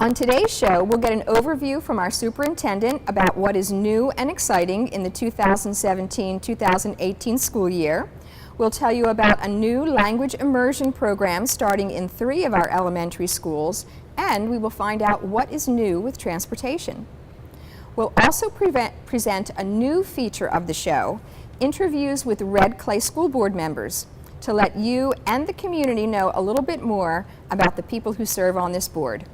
On today's show, we'll get an overview from our superintendent about what is new and exciting in the 2017-2018 school year. We'll tell you about a new language immersion program starting in 3 of our elementary schools, and we will find out what is new with transportation. We'll also present a new feature of the show, interviews with Red Clay School Board members, to let you and the community know a little bit more about the people who serve on this board.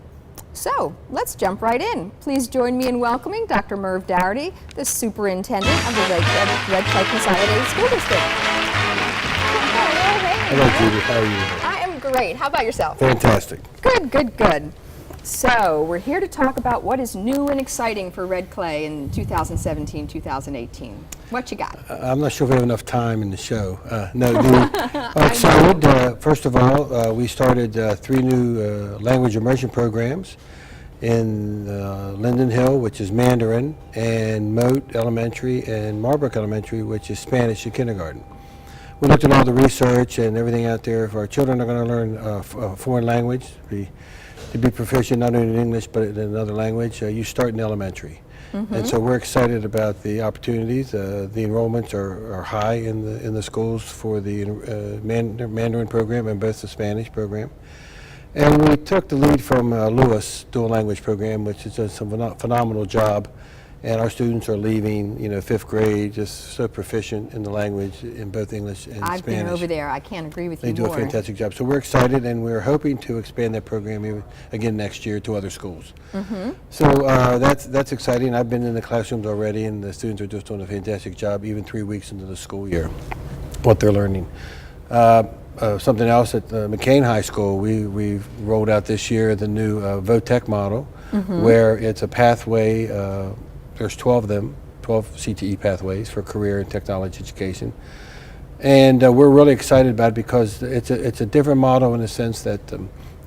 So, let's jump right in. Please join me in welcoming Dr. Merv Daugherty, the superintendent of the Red Clay Consolidated School District. Hello, Judy. How are you? I am great. How about yourself? Fantastic. Good, good, good. So, we're here to talk about what is new and exciting for Red Clay in 2017-2018. What you got? I'm not sure if we have enough time in the show. First of all, we started 3 new language immersion programs in Linden Hill, which is Mandarin, and Moat Elementary and Marbrook Elementary, which is Spanish in kindergarten. We looked at all the research and everything out there. If our children are going to learn a foreign language, to be proficient not only in English but in another language, you start in elementary. And so we're excited about the opportunities. The enrollments are high in the schools for the Mandarin program and both the Spanish program. And we took the lead from Lewis dual language program, which has done some phenomenal job. And our students are leaving, 5th grade, just so proficient in the language in both English and Spanish. I've been over there. I can't agree with you more. They do a fantastic job. So we're excited, and we're hoping to expand that program again next year to other schools. So that's exciting. I've been in the classrooms already, and the students are just doing a fantastic job, even 3 weeks into the school year, what they're learning. Something else at McCain High School, we've rolled out this year the new VOTEC model, where it's a pathway. There's 12 of them, 12 CTE pathways for career and technology education. And we're really excited about it because it's a different model in the sense that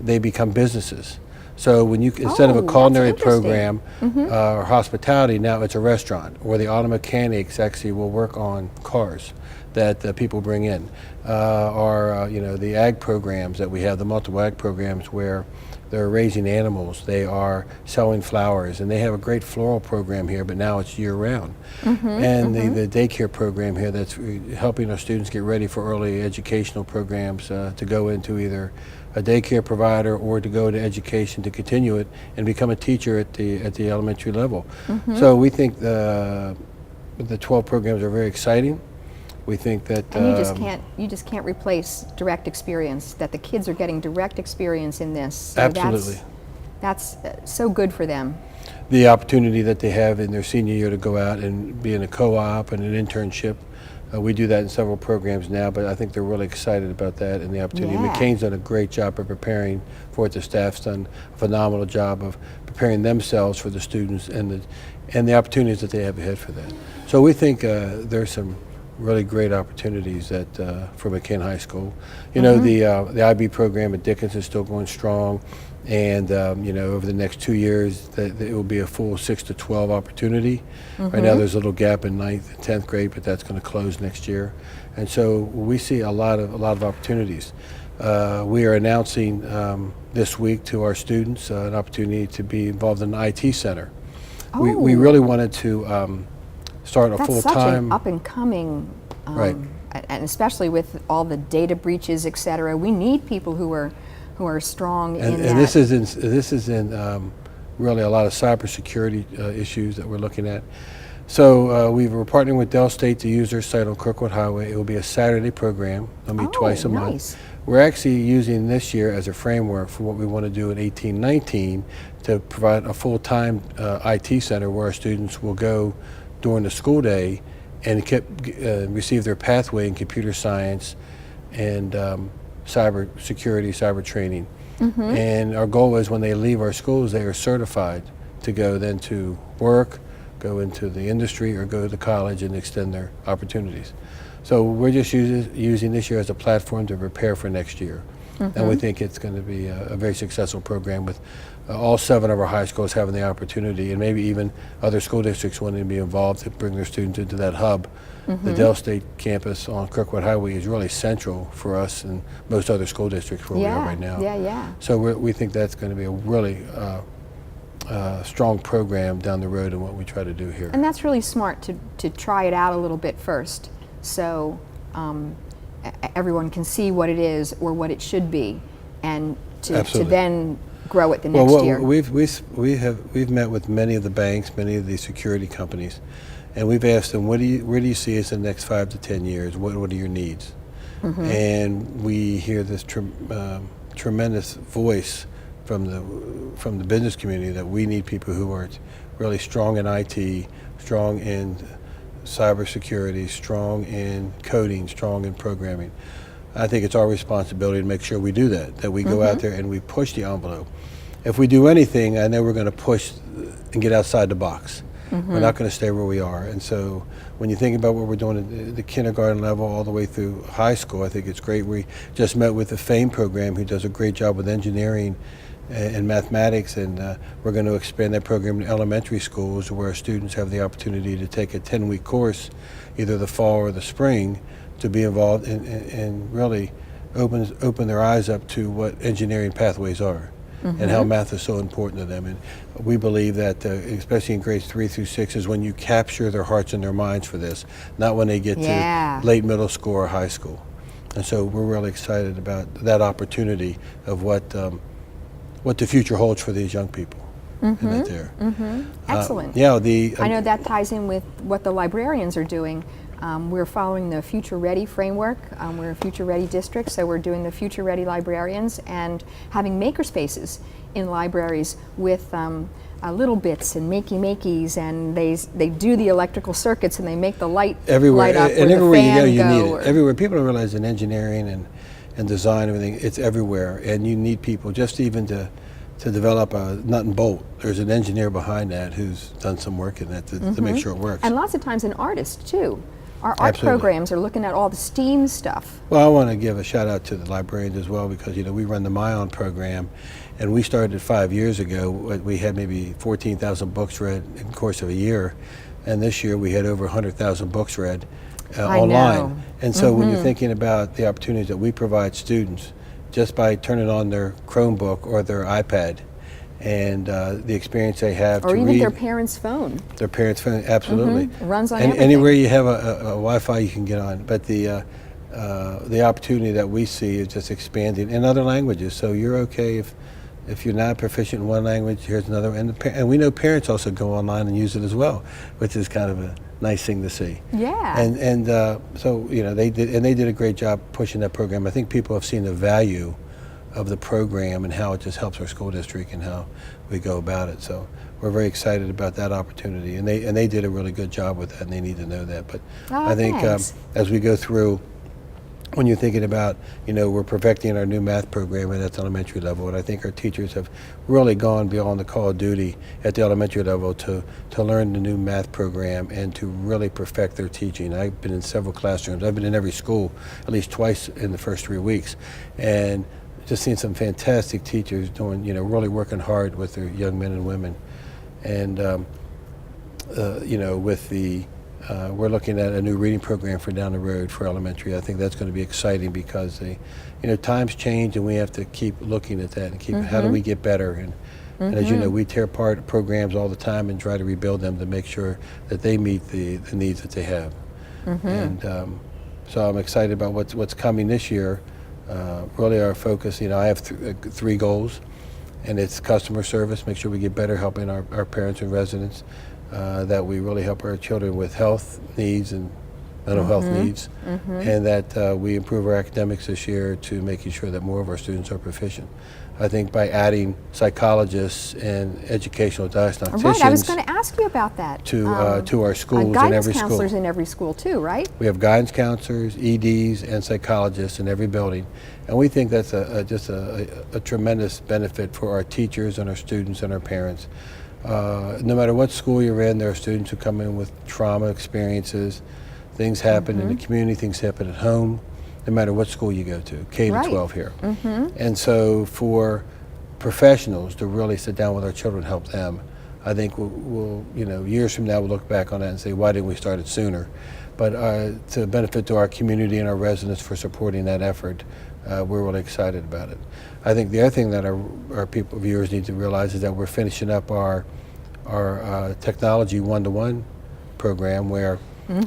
they become businesses. So when you, instead of a culinary program or hospitality, now it's a restaurant, where the auto mechanics actually will work on cars that people bring in. The ag programs that we have, the multiple ag programs where they're raising animals, they are selling flowers, and they have a great floral program here, but now it's year-round. The daycare program here that's helping our students get ready for early educational programs to go into either a daycare provider or to go to education to continue it and become a teacher at the elementary level. So we think the 12 programs are very exciting. We think that and you just can't replace direct experience. That the kids are getting direct experience in this. So absolutely, that's so good for them. The opportunity that they have in their senior year to go out and be in a co-op and an internship. We do that in several programs now, but I think they're really excited about that and the opportunity. Yeah. McCain's done a great job of preparing for it. The staff's done a phenomenal job of preparing themselves for the students and the opportunities that they have ahead for that. So we think there's some really great opportunities for McCain High School. The IB program at Dickens is still going strong, and over the next 2 years it will be a full 6 to 12 opportunity. Right now there's a little gap in 9th and 10th grade, but that's going to close next year, and so we see a lot of opportunities. We are announcing this week to our students an opportunity to be involved in the IT center. We really wanted to start a full-time. That's such an up-and-coming, right. And especially with all the data breaches, etc. We need people who are strong in that. And this is in really a lot of cybersecurity issues that we're looking at. So we're partnering with Dell State to use their site on Kirkwood Highway. It will be a Saturday program. It'll be twice a month. We're actually using this year as a framework for what we want to do in 18-19 to provide a full-time IT center where our students will go during the school day and receive their pathway in computer science and cyber security, cyber training. And our goal is when they leave our schools, they are certified to go then to work, go into the industry, or go to college and extend their opportunities. So we're just using this year as a platform to prepare for next year. And we think it's going to be a very successful program with all 7 of our high schools having the opportunity, and maybe even other school districts wanting to be involved to bring their students into that hub. The Dell State campus on Kirkwood Highway is really central for us and most other school districts where we are right now. So we think that's going to be a really strong program down the road in what we try to do here. And that's really smart to try it out a little bit first, so everyone can see what it is or what it should be, and to then grow it the next year. We've met with many of the banks, many of the security companies, and we've asked them, where do you see us in the next 5 to 10 years? What are your needs? And we hear this tremendous voice from the business community that we need people who are really strong in IT, strong in cybersecurity, strong in coding, strong in programming. I think it's our responsibility to make sure we do that we go out there and we push the envelope. If we do anything, I know we're going to push and get outside the box. We're not going to stay where we are. And so when you think about what we're doing at the kindergarten level all the way through high school, I think it's great. We just met with the FAME program, who does a great job with engineering and mathematics, and we're going to expand that program in elementary schools where students have the opportunity to take a 10-week course, either the fall or the spring, to be involved and really open their eyes up to what engineering pathways are. And how math is so important to them. And we believe that, especially in grades 3 through 6, is when you capture their hearts and their minds for this, not when they get to late middle school or high school. And so we're really excited about that opportunity of what the future holds for these young people. In that there. Excellent. I know that ties in with what the librarians are doing. We're following the Future Ready framework. We're a Future Ready district, so we're doing the Future Ready librarians and having maker spaces in libraries with little bits and makey-makeys, and they do the electrical circuits and they make the light everywhere. light up And where everywhere the fan you go, you need go. it. Everywhere. People don't realize in engineering and design, everything, it's everywhere. And you need people just even to develop a nut and bolt. There's an engineer behind that who's done some work in that to make sure it works. And lots of times an artist too. Our art Absolutely. programs are looking at all the STEAM stuff. Well, I want to give a shout out to the librarians as well, because we run the MyOn program, and we started 5 years ago. We had maybe 14,000 books read in the course of a year, and this year we had over 100,000 books read online. Know. And so when you're thinking about the opportunities that we provide students just by turning on their Chromebook or their iPad, and the experience they have Or to even read. their parents' phone. Their parents' phone, absolutely. Runs on and everything. anywhere you have a Wi-Fi you can get on. But the opportunity that we see is just expanding in other languages. So you're okay if you're not proficient in one language, here's another. And we know parents also go online and use it as well, which is kind of a nice thing to see. Yeah. And so they did a great job pushing that program. I think people have seen the value of the program and how it just helps our school district and how we go about it. So we're very excited about that opportunity, and they did a really good job with that, and they need to know that. But I think as we go through, when you're thinking about, we're perfecting our new math program at that elementary level, and I think our teachers have really gone beyond the call of duty at the elementary level to learn the new math program and to really perfect their teaching. I've been in several classrooms. I've been in every school at least twice in the first 3 weeks, and just seeing some fantastic teachers doing, really working hard with their young men and women. And, we're looking at a new reading program for down the road for elementary. I think that's going to be exciting because times change, and we have to keep looking at that and keep, how do we get better? And as you know, we tear apart programs all the time and try to rebuild them to make sure that they meet the needs that they have. And so I'm excited about what's coming this year. Really our focus, I have 3 goals, and it's customer service, make sure we get better helping our parents and residents, that we really help our children with health needs and mental health needs, and that we improve our academics this year to making sure that more of our students are proficient. I think by adding psychologists and educational diagnosticians. Right, I was going to ask you about that. To our schools in every school. Guidance counselors in every school too, right? We have guidance counselors, EDs, and psychologists in every building, and we think that's just a tremendous benefit for our teachers and our students and our parents. No matter what school you're in, there are students who come in with trauma experiences. Things happen in the community, things happen at home, no matter what school you go to, K to 12 here. And so for professionals to really sit down with our children and help them, I think we'll years from now we'll look back on that and say, why didn't we start it sooner? but to benefit to our community and our residents for supporting that effort. We're really excited about it. I think the other thing that our viewers need to realize is that we're finishing up our technology one-to-one program where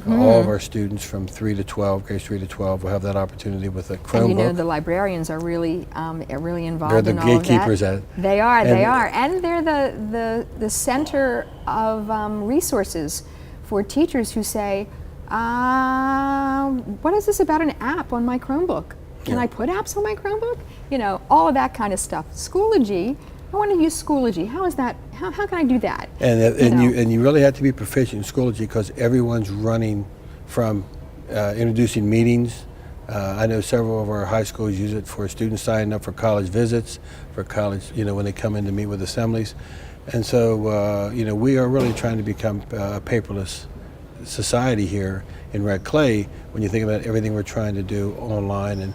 all of our students from 3 to 12, grades 3 to 12, will have that opportunity with a Chromebook. And you know, the librarians are really involved They're the in all of that. gatekeepers at it. They are, and they're the center of resources for teachers who say, what is this about an app on my Chromebook? Can I put apps on my Chromebook? You know, all of that kind of stuff. Schoology, I want to use Schoology. How is that? How can I do that? And you really have to be proficient in Schoology because everyone's running from introducing meetings. I know several of our high schools use it for students signing up for college visits, for college, you know, when they come in to meet with assemblies. And so, you know, we are really trying to become a paperless society here in Red Clay when you think about everything we're trying to do online. And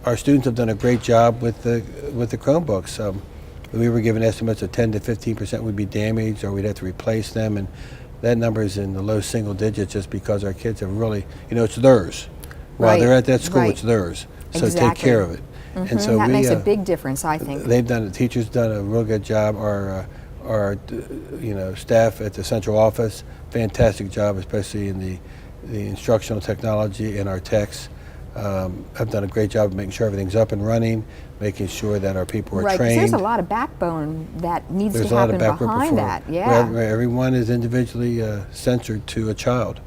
our students have done a great job with the Chromebooks. We were given estimates of 10 to 15% would be damaged or we'd have to replace them, and that number is in the low single digits just because our kids have really, you know, it's theirs. While they're at that school, it's theirs. So take care of it. And so that makes a big difference, I think. The teachers done a real good job. Our you know, staff at the central office, fantastic job, especially in the instructional technology and our techs. Have done a great job of making sure everything's up and running, making sure that our people are trained. There's a lot of backbone that needs to happen behind that. Yeah. Where everyone is individually censored to a child,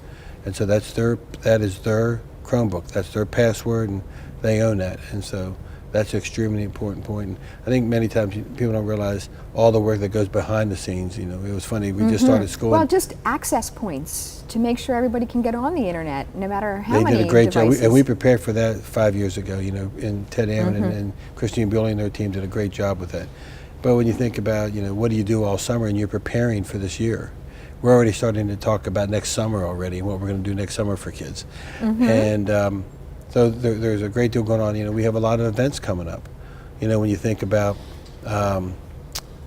and so that is their Chromebook, that's their password, and they own that. And so that's an extremely important point. And I think many times people don't realize all the work that goes behind the scenes. You know, it was funny, we just started school. Well, just access points to make sure everybody can get on the internet, no matter how many devices. They did a great devices. job, and we prepared for that 5 years ago, you know, and Ted Ammon and Christine Bewley and their team did a great job with that. But when you think about, you know, what do you do all summer and you're preparing for this year? We're already starting to talk about next summer already and what we're going to do next summer for kids. And so there's a great deal going on. You know, we have a lot of events coming up. You know, when you think about,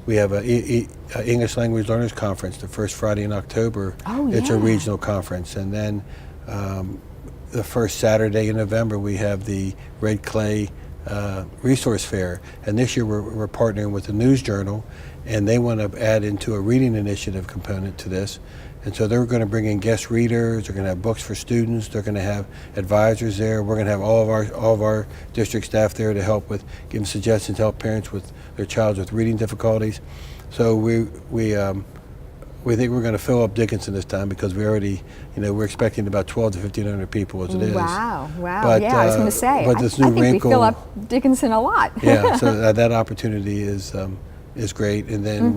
we have a English Language Learners Conference the first Friday in October. Oh, yeah. It's a regional conference. And then the first Saturday in November, we have the Red Clay Resource Fair. And this year we're partnering with the News Journal, and they want to add into a reading initiative component to this. And so they're going to bring in guest readers, they're going to have books for students, they're going to have advisors there. We're going to have all of our district staff there to help with giving suggestions, help parents with their child with reading difficulties. So we think we're going to fill up Dickinson this time because we already, you know, we're expecting about 12 to 1,500 people as it is. Wow. But, yeah, I was going to say, but this I new think wrinkle, we fill up Dickinson a lot. Yeah, so that opportunity is great. And then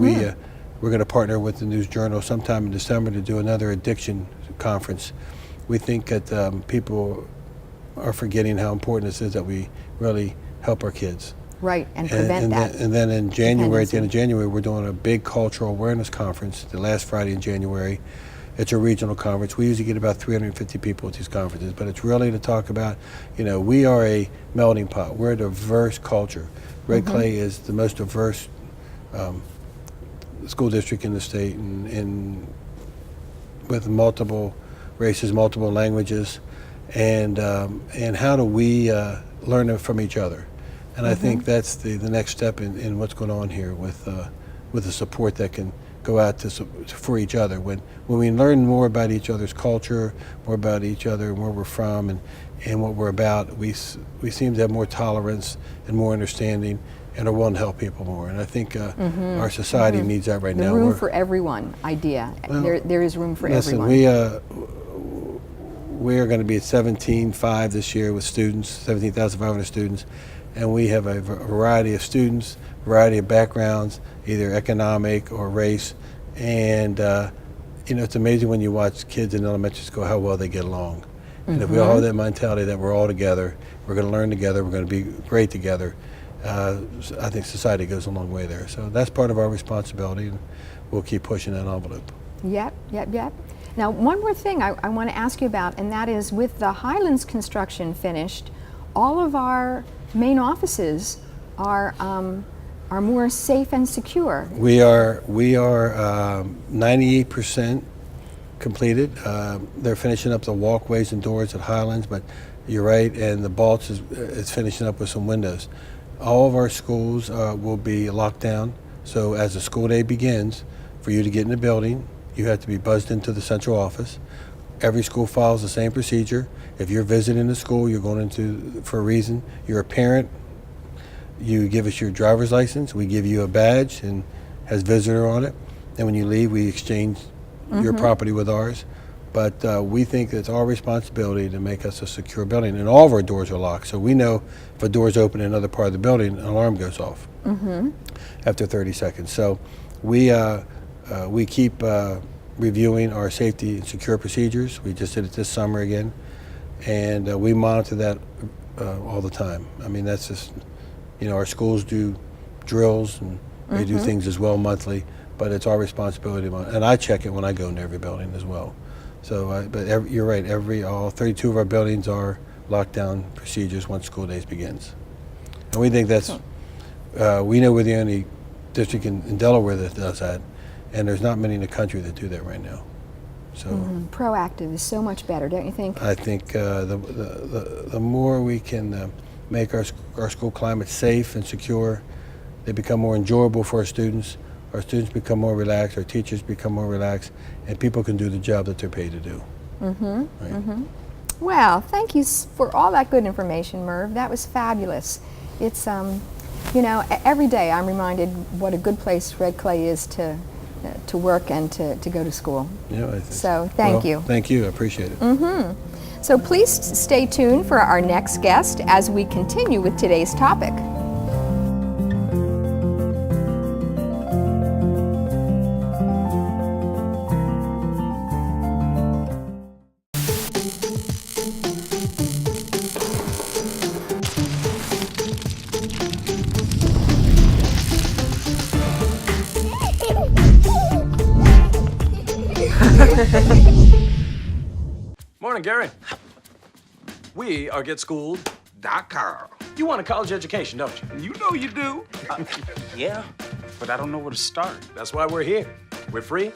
we're going to partner with the News Journal sometime in December to do another addiction conference. We think that people are forgetting how important this is that we really help our kids. Right, and prevent that. And then in January, at the end of January, we're doing a big cultural awareness conference the last Friday in January. It's a regional conference. We usually get about 350 people at these conferences, but it's really to talk about, you know, we are a melting pot. We're a diverse culture. Red Clay is the most diverse school district in the state, and with multiple races, multiple languages, and how do we learn from each other? And I think that's the next step in what's going on here with the support that can go out for each other. When we learn more about each other's culture, more about each other and where we're from and what we're about, we seem to have more tolerance and more understanding and are willing to help people more. And I think our society needs that right now. The room for everyone idea. Well, there is room for everyone. We are going to be at 17,500 this year with students, 17,500 students, and we have a variety of students, variety of backgrounds, either economic or race. And you know, it's amazing when you watch kids in elementary school how well they get along. And if we all have that mentality that we're all together, we're going to learn together, we're going to be great together, I think society goes a long way there. So that's part of our responsibility, and we'll keep pushing that envelope. Yep. Now, one more thing I want to ask you about, and that is with the Highlands construction finished, all of our main offices are more safe and secure. We are 98% completed. They're finishing up the walkways and doors at Highlands, but you're right, and the Balts is finishing up with some windows. All of our schools will be locked down, so as the school day begins, for you to get in the building, you have to be buzzed into the central office. Every school follows the same procedure. If you're visiting the school, you're going into for a reason, you're a parent, you give us your driver's license, we give you a badge and has visitor on it, and when you leave, we exchange your property with ours. But we think it's our responsibility to make us a secure building, and all of our doors are locked, so we know if a door's open in another part of the building, an alarm goes off after 30 seconds. So we keep reviewing our safety and secure procedures. We just did it this summer again, and we monitor that all the time. I mean, that's just, our schools do drills and they do things as well monthly, but it's our responsibility, and I check it when I go into every building as well. So, you're right, all 32 of our buildings are lockdown procedures once school days begins. And we think that's, we know we're the only district in Delaware that does that, and there's not many in the country that do that right now. So proactive is so much better, don't you think? I think the more we can make our school climate safe and secure, they become more enjoyable for our students become more relaxed, our teachers become more relaxed, and people can do the job that they're paid to do. Right? Well, thank you for all that good information, Merv. That was fabulous. It's, every day I'm reminded what a good place Red Clay is to work and to go to school. Yeah, I think so. Thank you. Thank you. I appreciate it. So please stay tuned for our next guest as we continue with today's topic. Morning, Gary. We are GetSchooled.com. You want a college education, don't you? You know you do. Yeah, but I don't know where to start. That's why we're here. We're free,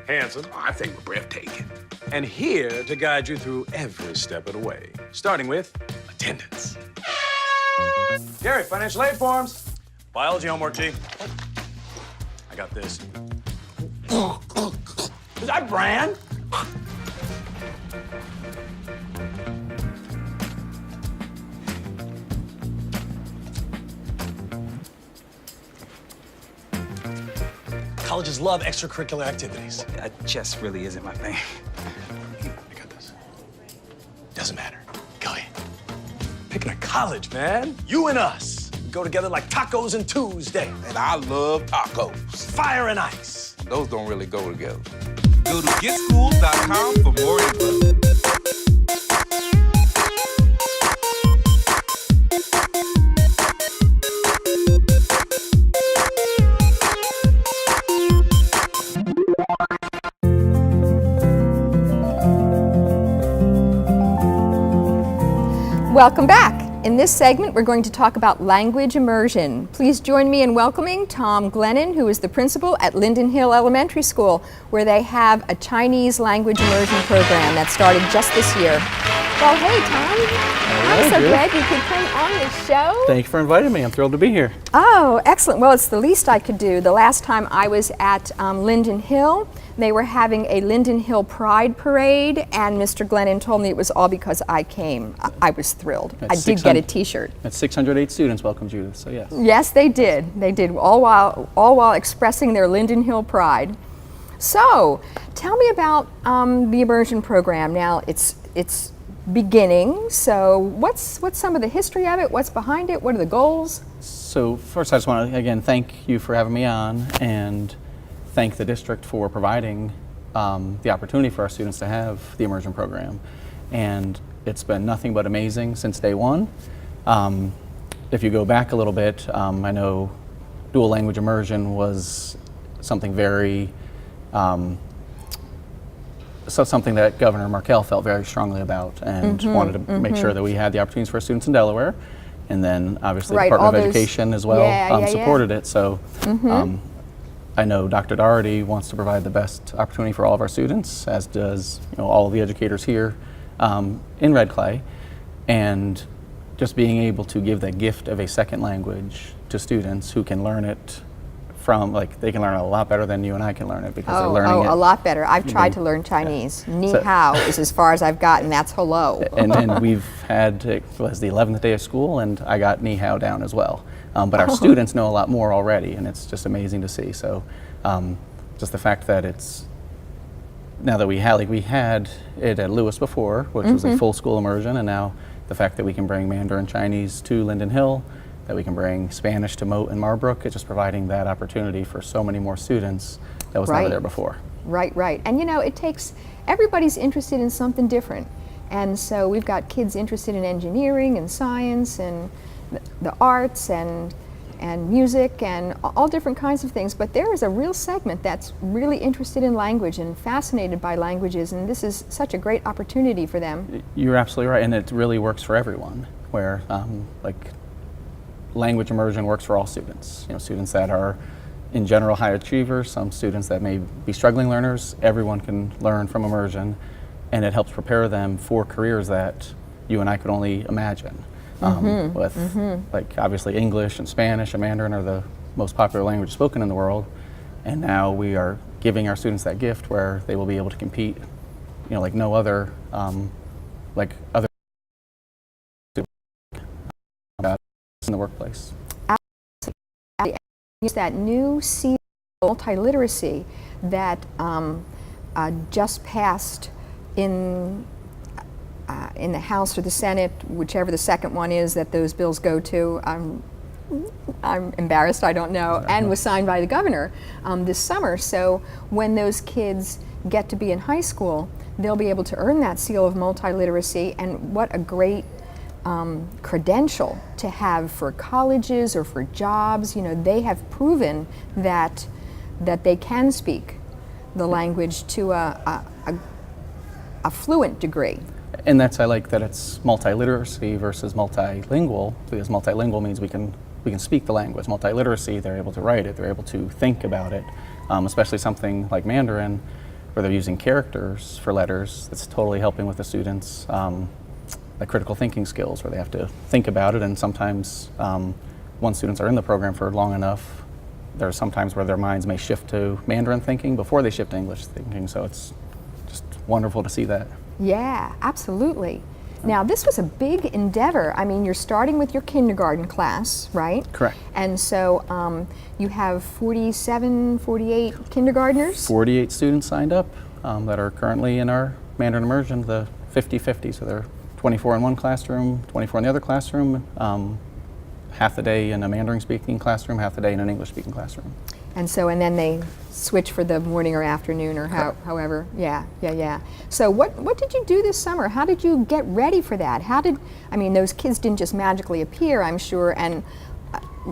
handsome, I think we're breathtaking. and here to guide you through every step of the way, starting with attendance. Gary, financial aid forms. Biology homework, G. I got this. Is that Bran? Colleges love extracurricular activities. Chess really isn't my thing. I got this. Doesn't matter. Go ahead. Picking a college, man. You and us. We go together like tacos and Tuesday. And I love tacos. Fire and ice. Those don't really go together. Go to getschools.com for more info. Welcome back. In this segment, we're going to talk about language immersion. Please join me in welcoming Tom Glennon, who is the principal at Linden Hill Elementary School, where they have a Chinese language immersion program that started just this year. Well, hey, Tom. I'm so glad you could come on the show. Thank you for inviting me. I'm thrilled to be here. Oh, excellent. Well, it's the least I could do. The last time I was at Linden Hill, they were having a Linden Hill Pride Parade, and Mr. Glennon told me it was all because I came. I was thrilled. I did get a T-shirt. That's 608 students welcomed you, so yes. Yes, they did. They did, all while expressing their Linden Hill pride. So, tell me about the immersion program. Now, it's beginning. So, what's some of the history of it? What's behind it? What are the goals? So first, I just want to again thank you for having me on, and thank the district for providing the opportunity for our students to have the immersion program. And it's been nothing but amazing since day one. If you go back a little bit, I know dual language immersion was something very, something that Governor Markell felt very strongly about, and wanted to make sure that we had the opportunities for our students in Delaware. And then obviously the Department of Education as well supported it. So I know Dr. Daugherty wants to provide the best opportunity for all of our students, as does all of the educators here in Red Clay. And just being able to give that gift of a second language to students who can learn it from, they can learn it a lot better than you and I can learn it, because they're learning it. A lot better. I've tried to learn Chinese. Ni hao is as far as I've gotten. That's hello. And we've had, it was the 11th day of school, and I got ni hao down as well. But our students know a lot more already, and it's just amazing to see. So just the fact that it's, now that we had it at Lewis before, which was a full school immersion, and now the fact that we can bring Mandarin Chinese to Linden Hill, that we can bring Spanish to Moat and Marbrook, it's just providing that opportunity for so many more students that was never there before. Right, right. And it takes, everybody's interested in something different. And so we've got kids interested in engineering and science and the arts and music and all different kinds of things. But there is a real segment that's really interested in language and fascinated by languages, and this is such a great opportunity for them. You're absolutely right, and it really works for everyone, where language immersion works for all students. Students that are in general high achievers, some students that may be struggling learners, everyone can learn from immersion, and it helps prepare them for careers that you and I could only imagine. Obviously English and Spanish and Mandarin are the most popular language spoken in the world, and now we are giving our students that gift where they will be able to compete, like no other, other in the workplace. Absolutely. It's that new seed of multiliteracy that just passed in the House or the Senate, whichever the second one is that those bills go to. I'm embarrassed, I don't know, and was signed by the governor this summer. So when those kids get to be in high school, they'll be able to earn that seal of multiliteracy, and what a great credential to have for colleges or for jobs. They have proven that they can speak the language to a fluent degree. And I like that it's multiliteracy versus multilingual, because multilingual means we can speak the language. Multiliteracy, they're able to write it, they're able to think about it, especially something like Mandarin, where they're using characters for letters. That's totally helping with the students' critical thinking skills, where they have to think about it. And sometimes, once students are in the program for long enough, there are some times where their minds may shift to Mandarin thinking before they shift to English thinking. So it's just wonderful to see that. Yeah, absolutely. Now, this was a big endeavor. I mean, you're starting with your kindergarten class, right? Correct. And so you have 47, 48 kindergartners? 48 students signed up that are currently in our Mandarin immersion, the 50-50. So they're 24 in one classroom, 24 in the other classroom, half the day in a Mandarin-speaking classroom, half the day in an English-speaking classroom. And then they switch for the morning or afternoon or however. Yeah. So what did you do this summer? How did you get ready for that? Those kids didn't just magically appear, I'm sure, and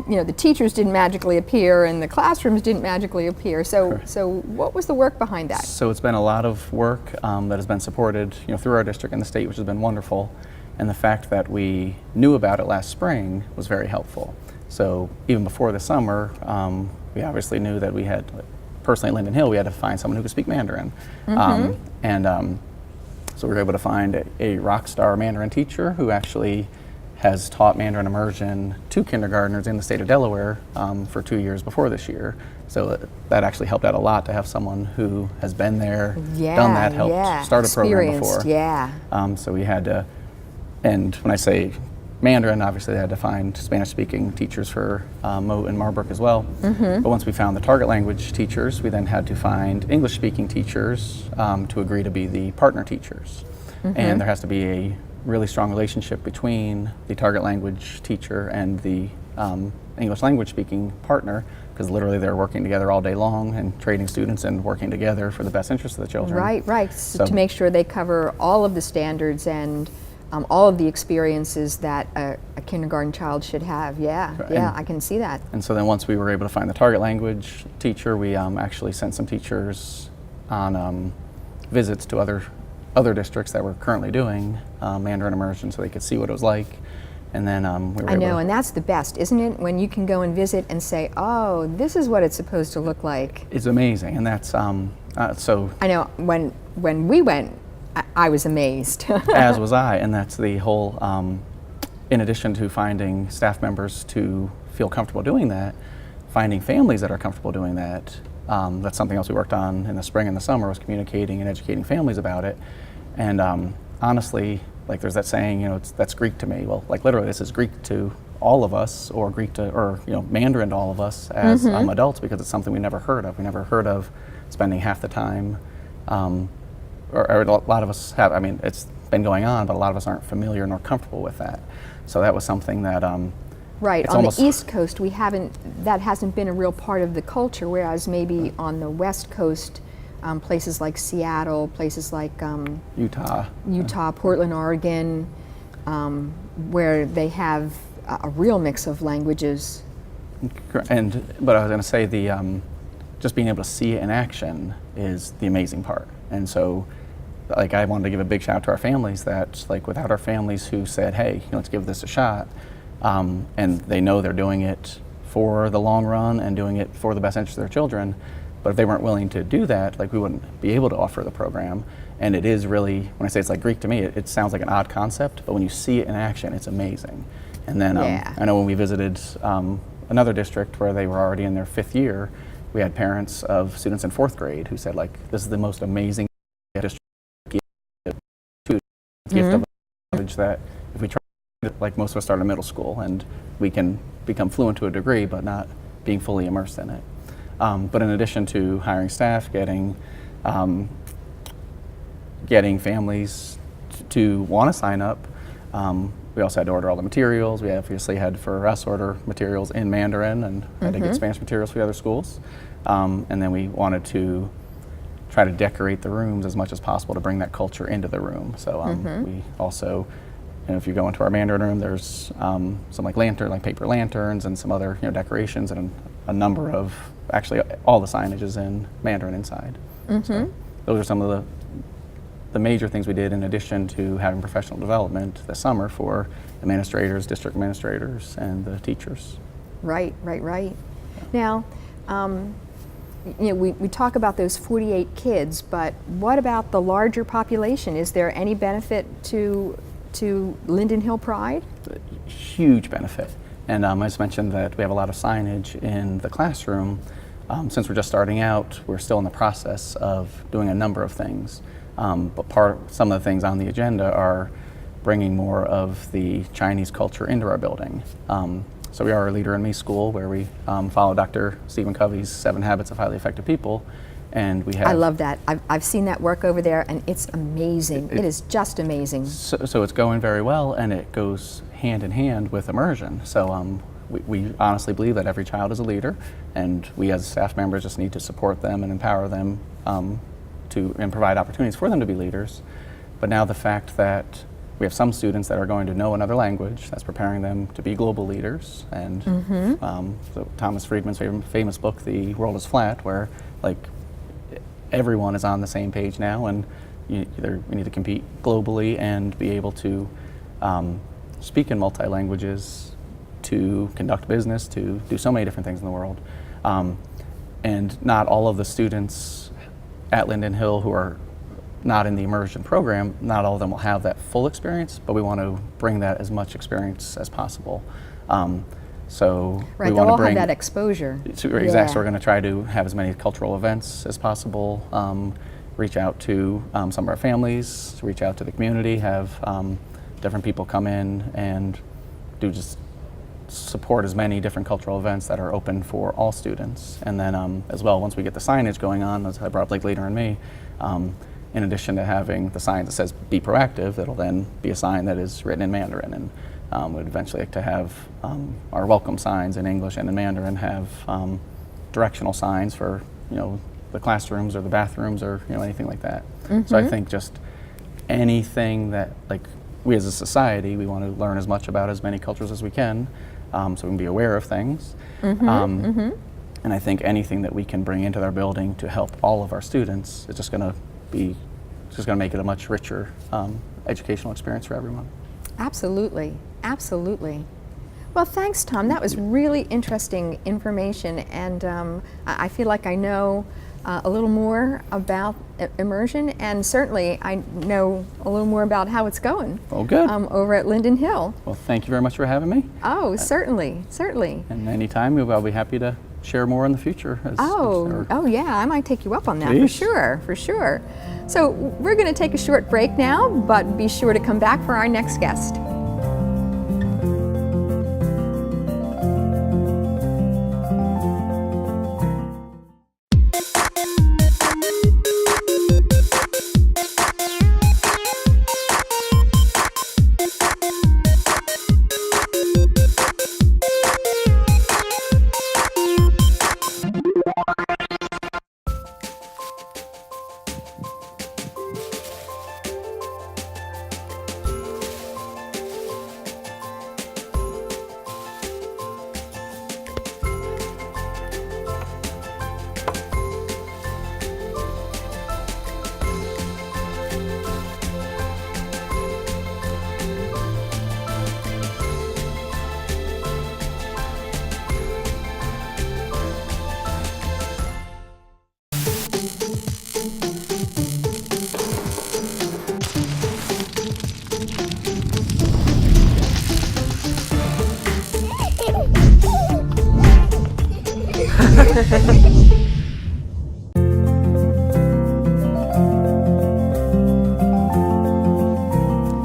the teachers didn't magically appear and the classrooms didn't magically appear. So what was the work behind that? So it's been a lot of work that has been supported through our district and the state, which has been wonderful. And the fact that we knew about it last spring was very helpful. So even before the summer, we obviously knew that we had, personally at Linden Hill, we had to find someone who could speak Mandarin. So we were able to find a rock star Mandarin teacher who actually has taught Mandarin immersion to kindergartners in the state of Delaware for 2 years before this year. So that actually helped out a lot to have someone who has been there, done that, helped start a program before. So we had to, and when I say Mandarin, obviously they had to find Spanish-speaking teachers for Moat and Marbrook as well. But once we found the target language teachers, we then had to find English-speaking teachers to agree to be the partner teachers. And there has to be a really strong relationship between the target language teacher and the English language speaking partner, because literally they're working together all day long and training students and working together for the best interest of the children. Right. So to make sure they cover all of the standards and all of the experiences that a kindergarten child should have. I can see that. And so then once we were able to find the target language teacher, we actually sent some teachers on visits to other districts that were currently doing Mandarin immersion so they could see what it was like. And then we were I able know, to, and that's the best, isn't it? When you can go and visit and say, oh, this is what it's supposed to look like. it's amazing, and that's so I know when we went, I was amazed. as was I, and that's the whole. In addition to finding staff members to feel comfortable doing that, finding families that are comfortable doing that. That's something else we worked on in the spring and the summer, was communicating and educating families about it. And honestly, like there's that saying, that's Greek to me. Well, like literally, this is Greek to all of us, or Greek to, or Mandarin to all of us as adults, because it's something we never heard of. We never heard of spending half the time, or a lot of us have. I mean, it's been going on, but a lot of us aren't familiar nor comfortable with that. So that was something that. Right, it's on the almost- East Coast, that hasn't been a real part of the culture, whereas maybe on the West Coast, places like Seattle, places like Utah, Portland, Oregon, where they have a real mix of languages. but I was going to say the just being able to see it in action is the amazing part. And so, like, I wanted to give a big shout out to our families that, like, without our families who said, hey, let's give this a shot, and they know they're doing it for the long run and doing it for the best interest of their children, but if they weren't willing to do that, like, we wouldn't be able to offer the program. And it is really, when I say it's like Greek to me, it sounds like an odd concept, but when you see it in action, it's amazing. And then I know when we visited another district where they were already in their 5th year, we had parents of students in 4th grade who said, like, this is the most amazing district gift of language that if we try, like most of us start in middle school and we can become fluent to a degree, but not being fully immersed in it. But in addition to hiring staff, getting families to want to sign up, we also had to order all the materials. We obviously had, for us, order materials in Mandarin and had to get Spanish materials for the other schools. And then we wanted to try to decorate the rooms as much as possible to bring that culture into the room. So we also, if you go into our Mandarin room, there's some like paper lanterns and some other decorations, and a number of, actually all the signage is in Mandarin inside. So those are some of the major things we did, in addition to having professional development this summer for administrators, district administrators, and the teachers. Right. Now, we talk about those 48 kids, but what about the larger population? Is there any benefit to Linden Hill Pride? Huge benefit. And I just mentioned that we have a lot of signage in the classroom. Since we're just starting out, we're still in the process of doing a number of things. But some of the things on the agenda are bringing more of the Chinese culture into our building. So we are a Leader in Me school, where we follow Dr. Stephen Covey's 7 Habits of Highly Effective People, and we have. I love that. I've seen that work over there, and it's amazing. It is just amazing. So it's going very well, and it goes hand in hand with immersion. So we honestly believe that every child is a leader, and we as staff members just need to support them and empower them and provide opportunities for them to be leaders. But now the fact that we have some students that are going to know another language, that's preparing them to be global leaders. And so Thomas Friedman's famous book, The World is Flat, where like everyone is on the same page now, and we need to compete globally and be able to speak in multi-languages, to conduct business, to do so many different things in the world. And not all of the students at Linden Hill who are not in the immersion program, not all of them will have that full experience, but we want to bring that as much experience as possible. So right, we want to bring bring that exposure. Exactly. So we're going to try to have as many cultural events as possible. Reach out to some of our families, reach out to the community, have different people come in and just support as many different cultural events that are open for all students. And then as well, once we get the signage going on, as I brought up, like Leader in Me, in addition to having the sign that says "Be Proactive," it'll then be a sign that is written in Mandarin, and we'd eventually like to have our welcome signs in English and in Mandarin have directional signs for the classrooms or the bathrooms or anything like that. So I think just anything that, like, we as a society, we want to learn as much about as many cultures as we can, so we can be aware of things. And I think anything that we can bring into our building to help all of our students is just going to make it a much richer educational experience for everyone. Absolutely. Absolutely. Well, thanks, Tom. That was really interesting information, and I feel like I know a little more about immersion, and certainly I know a little more about how it's going. Oh, good. Over at Linden Hill. Well, thank you very much for having me. Oh, certainly, certainly. And anytime, I'll be happy to share more in the future. Oh yeah, I might take you up on that Please. for sure, for sure. So we're going to take a short break now, but be sure to come back for our next guest.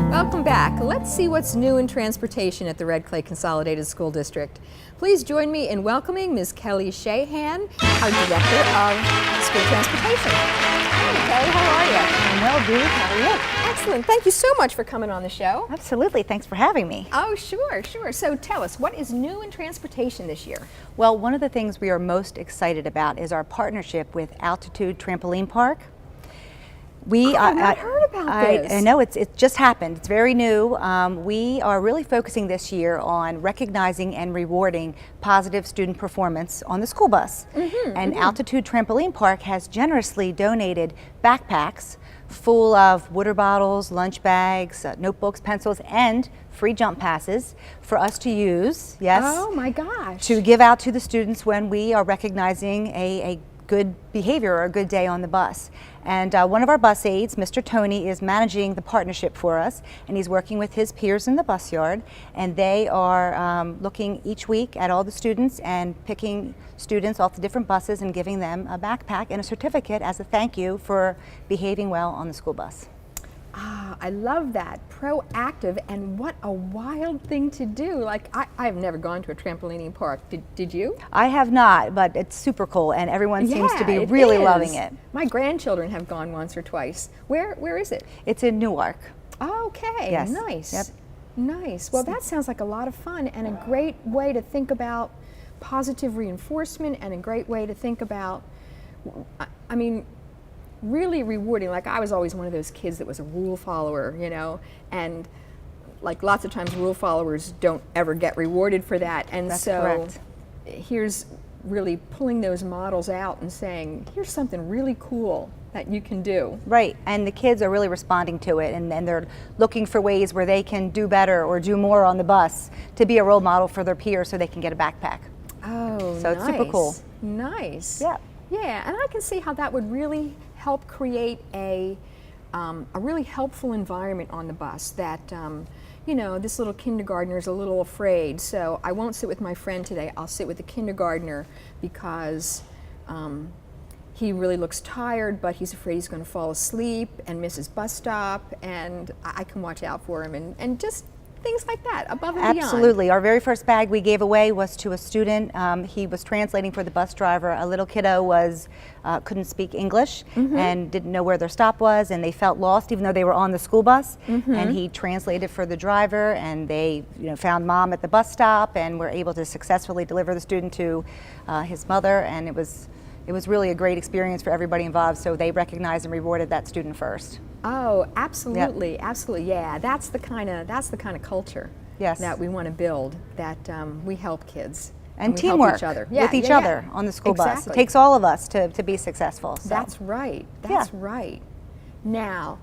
Welcome back. Let's see what's new in transportation at the Red Clay Consolidated School District. Please join me in welcoming Ms. Kelly Shahan, our Director of School Transportation. Hi, Kelly, how are you? I'm well, Dee. How are you? Excellent. Thank you so much for coming on the show. Absolutely. Thanks for having me. Oh, sure, sure. So tell us, what is new in transportation this year? Well, one of the things we are most excited about is our partnership with Altitude Trampoline Park. I've not heard about this. I know, it just happened. It's very new. We are really focusing this year on recognizing and rewarding positive student performance on the school bus. And Altitude Trampoline Park has generously donated backpacks full of water bottles, lunch bags, notebooks, pencils, and free jump passes for us to use, yes. Oh my gosh. To give out to the students when we are recognizing a good behavior or a good day on the bus. And one of our bus aides, Mr. Tony, is managing the partnership for us, and he's working with his peers in the bus yard, and they are looking each week at all the students and picking students off the different buses and giving them a backpack and a certificate as a thank you for behaving well on the school bus. Ah, I love that. Proactive, and what a wild thing to do. Like, I've never gone to a trampolining park. Did you? I have not, but it's super cool, and everyone seems to be it really is. loving it. My grandchildren have gone once or twice. Where is it? It's in Newark. Okay, Yes. nice. Yep. Nice. Well, that sounds like a lot of fun and a great way to think about positive reinforcement, and a great way to think about, I mean, really rewarding. Like, I was always one of those kids that was a rule follower, you know, and like lots of times rule followers don't ever get rewarded for that. And That's so correct. Here's really pulling those models out and saying, here's something really cool that you can do. Right, and the kids are really responding to it, and they're looking for ways where they can do better or do more on the bus to be a role model for their peers so they can get a backpack. Oh, So it's super cool. Nice. Yeah. Yeah, and I can see how that would really help create a really helpful environment on the bus that, you know, this little kindergartner is a little afraid, so I won't sit with my friend today. I'll sit with the kindergartner because he really looks tired, but he's afraid he's going to fall asleep and miss his bus stop, and I can watch out for him, and just things like that, above and beyond. Absolutely. Our very first bag we gave away was to a student. He was translating for the bus driver. A little kiddo couldn't speak English and didn't know where their stop was, and they felt lost even though they were on the school bus. And he translated for the driver, and they found mom at the bus stop and were able to successfully deliver the student to his mother, and it was really a great experience for everybody involved, so they recognized and rewarded that student first. Oh, absolutely, absolutely, yeah. That's the kind of culture that we want to build. That we help kids and we teamwork help each other. with each other on the school bus. It takes all of us to be successful. So. That's right. That's right. Now,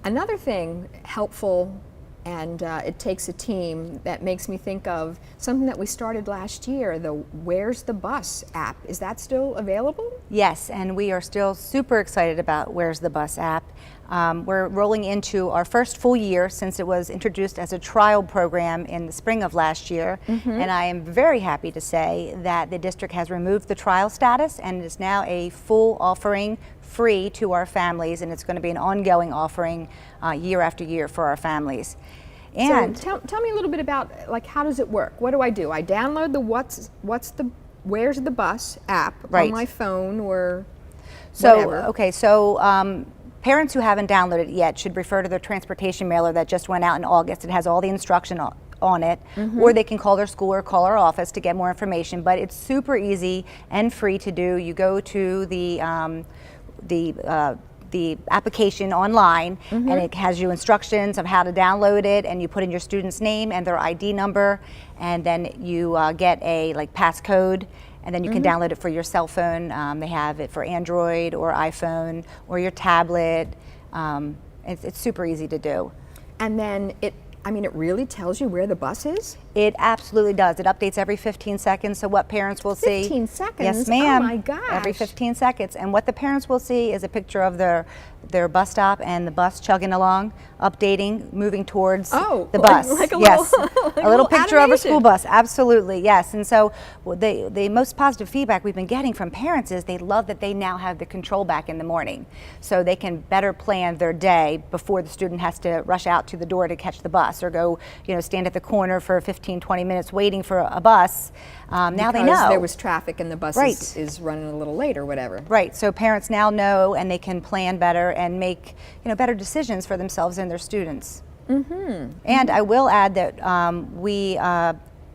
another thing helpful And it takes a team. That makes me think of something that we started last year, the Where's the Bus app. Is that still available? Yes, and we are still super excited about Where's the Bus app. We're rolling into our first full year since it was introduced as a trial program in the spring of last year. And I am very happy to say that the district has removed the trial status and is now a full offering, free to our families, and it's going to be an ongoing offering year after year for our families. And so tell me a little bit about, like, how does it work? What do? I download the Where's the Bus app Right. on my phone or so whatever. okay, so parents who haven't downloaded it yet should refer to their transportation mailer that just went out in August. It has all the instruction on it, or they can call their school or call our office to get more information. But it's super easy and free to do. You go to the application online, and it has you instructions of how to download it, and you put in your student's name and their ID number, and then you get a passcode, and then you can download it for your cell phone. They have it for Android or iPhone or your tablet. It's super easy to do. And then it really tells you where the bus is? It absolutely does. It updates every 15 seconds, so what parents will see. 15 seconds? Yes, ma'am. Oh my gosh. Every 15 seconds. And what the parents will see is a picture of their bus stop and the bus chugging along, updating, moving towards the bus. Like a yes. little, like a little picture of a animation. school bus. Absolutely, yes. And so the most positive feedback we've been getting from parents is they love that they now have the control back in the morning, so they can better plan their day before the student has to rush out to the door to catch the bus or go, stand at the corner for 15-20 minutes waiting for a bus. Now they know. Because there was traffic and the bus Right. is running a little late or whatever. Right, so parents now know, and they can plan better and make better decisions for themselves and their students. And I will add that we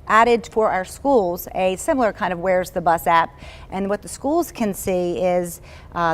added for our schools a similar kind of Where's the Bus app, and what the schools can see is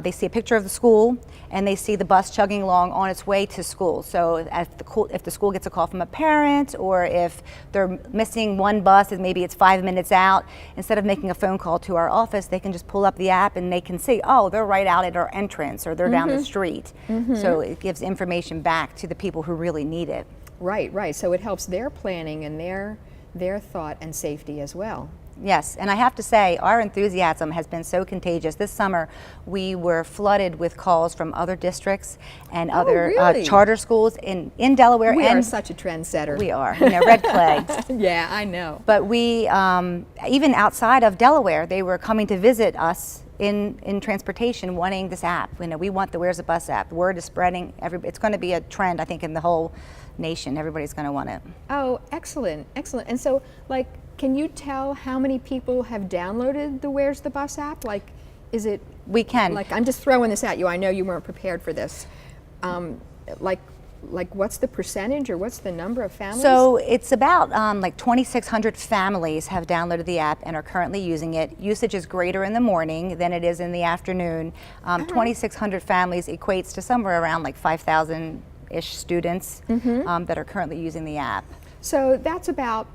they see a picture of the school and they see the bus chugging along on its way to school. So if the school gets a call from a parent, or if they're missing one bus and maybe it's 5 minutes out, instead of making a phone call to our office, they can just pull up the app and they can see, oh, they're right out at our entrance, or they're down the street. So it gives information back to the people who really need it. Right. So it helps their planning and their thought and safety as well. Yes, and I have to say, our enthusiasm has been so contagious. This summer, we were flooded with calls from other districts and other really? Charter schools in Delaware. We and are such a trendsetter. We are, red clay. Yeah, I know. But we, even outside of Delaware, they were coming to visit us in transportation, wanting this app. We want the Where's the Bus app. The word is spreading. It's going to be a trend, I think, in the whole nation. Everybody's going to want it. Oh, excellent. And so, can you tell how many people have downloaded the Where's the Bus app? Is it? We can. I'm just throwing this at you. I know you weren't prepared for this. What's the percentage, or what's the number of families? So it's about 2,600 families have downloaded the app and are currently using it. Usage is greater in the morning than it is in the afternoon. 2,600 families equates to somewhere around 5,000-ish students that are currently using the app. So that's about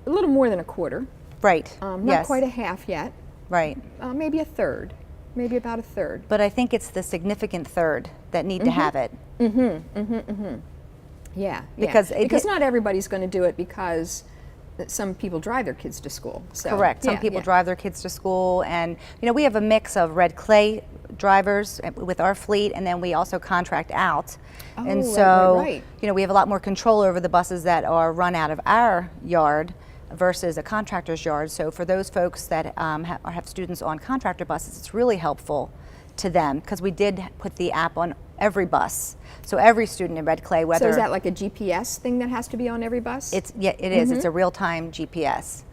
a little more than a quarter. Right. Not yes. quite a half yet. Right. Maybe a third. Maybe about a third. But I think it's the significant third that need to have it. Yeah. Because not everybody's going to do it, because some people drive their kids to school. So, correct. Some people drive their kids to school, and we have a mix of red clay drivers with our fleet, and then we also contract out. And so, right. We have a lot more control over the buses that are run out of our yard versus a contractor's yard. So for those folks that have students on contractor buses, it's really helpful to them, because we did put the app on every bus. So every student in red clay, whether... So is that like a GPS thing that has to be on every bus? It is. It's a real-time GPS.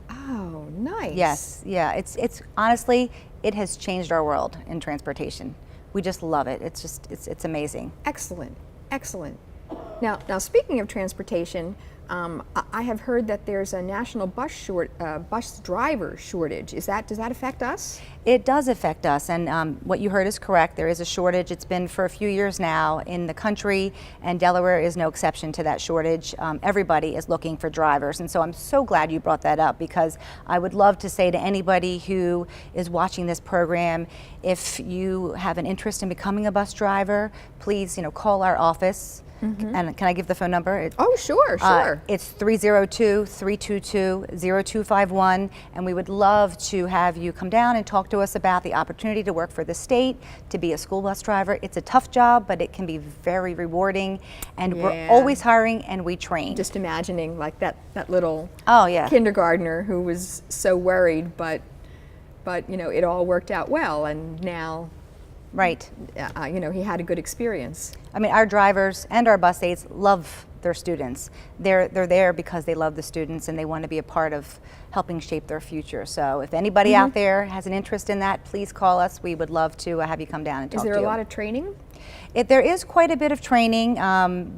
Oh, nice. Yes, yeah. It's honestly, it has changed our world in transportation. We just love it. It's amazing. Excellent. Now speaking of transportation, I have heard that there's a national bus driver shortage. Does that affect us? It does affect us, and what you heard is correct. There is a shortage. It's been for a few years now in the country, and Delaware is no exception to that shortage. Everybody is looking for drivers, and so I'm so glad you brought that up, because I would love to say to anybody who is watching this program, if you have an interest in becoming a bus driver, please call our office. And can I give the phone number? Oh, sure, sure. It's 302-322-0251, and we would love to have you come down and talk to us about the opportunity to work for the state, to be a school bus driver. It's a tough job, but it can be very rewarding, and we're Yeah. always hiring and we train. Just imagining like that little Oh, yeah. kindergartner who was so worried, but you know, it all worked out well, and now Right. you know, he had a good experience. I mean, our drivers and our bus aides love their students. They're there because they love the students and they want to be a part of helping shape their future. So if anybody out there has an interest in that, please call us. We would love to have you come down and talk Is to you. there a lot of training? There is quite a bit of training.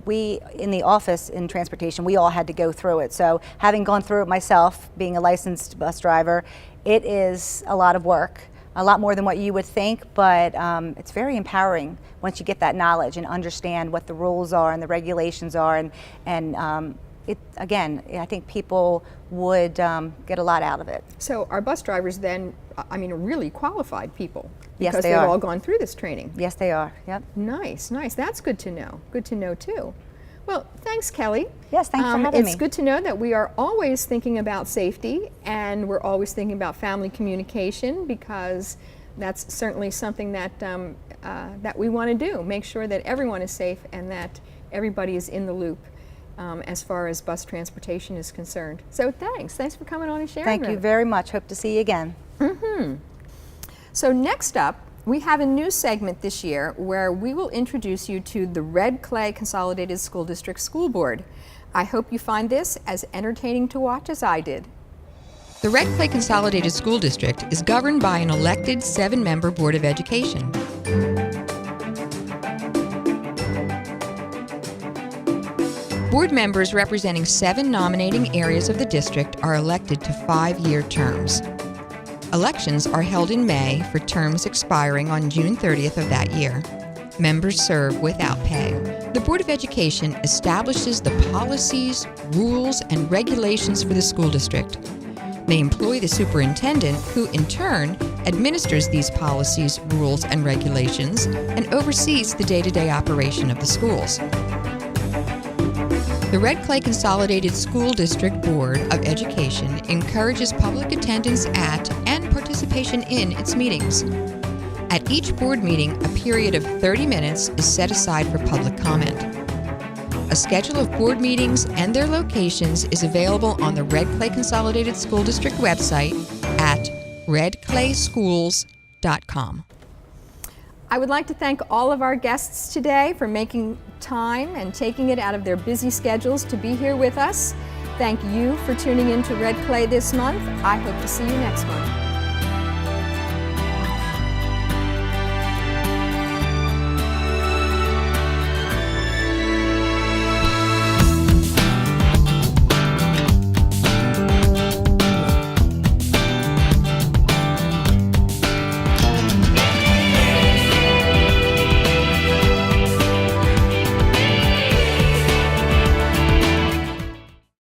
We, in the office in transportation, we all had to go through it. So having gone through it myself, being a licensed bus driver, it is a lot of work. A lot more than what you would think, but it's very empowering once you get that knowledge and understand what the rules are and the regulations are, and it, again, I think people would get a lot out of it. So our bus drivers then, I mean, are really qualified people. Yes, because they they've are. all gone through this training. Yes, they are. Yep. Nice, nice. That's good to know. Good to know too. Well, thanks, Kelly. Yes, thanks for having me. It's good to know that we are always thinking about safety, and we're always thinking about family communication, because that's certainly something that that we want to do. Make sure that everyone is safe and that everybody is in the loop as far as bus transportation is concerned. So thanks for coming on and sharing. Thank you very much. Hope to see you again. So next up, we have a new segment this year where we will introduce you to the Red Clay Consolidated School District School Board. I hope you find this as entertaining to watch as I did. The Red Clay Consolidated School District is governed by an elected 7-member Board of Education. Board members representing 7 nominating areas of the district are elected to 5-year terms. Elections are held in May for terms expiring on June 30th of that year. Members serve without pay. The Board of Education establishes the policies, rules, and regulations for the school district. They employ the superintendent, who in turn administers these policies, rules, and regulations and oversees the day-to-day operation of the schools. The Red Clay Consolidated School District Board of Education encourages public attendance at and participation in its meetings. At each board meeting, a period of 30 minutes is set aside for public comment. A schedule of board meetings and their locations is available on the Red Clay Consolidated School District website at redclayschools.com. I would like to thank all of our guests today for making time and taking it out of their busy schedules to be here with us. Thank you for tuning in to Red Clay this month. I hope to see you next month.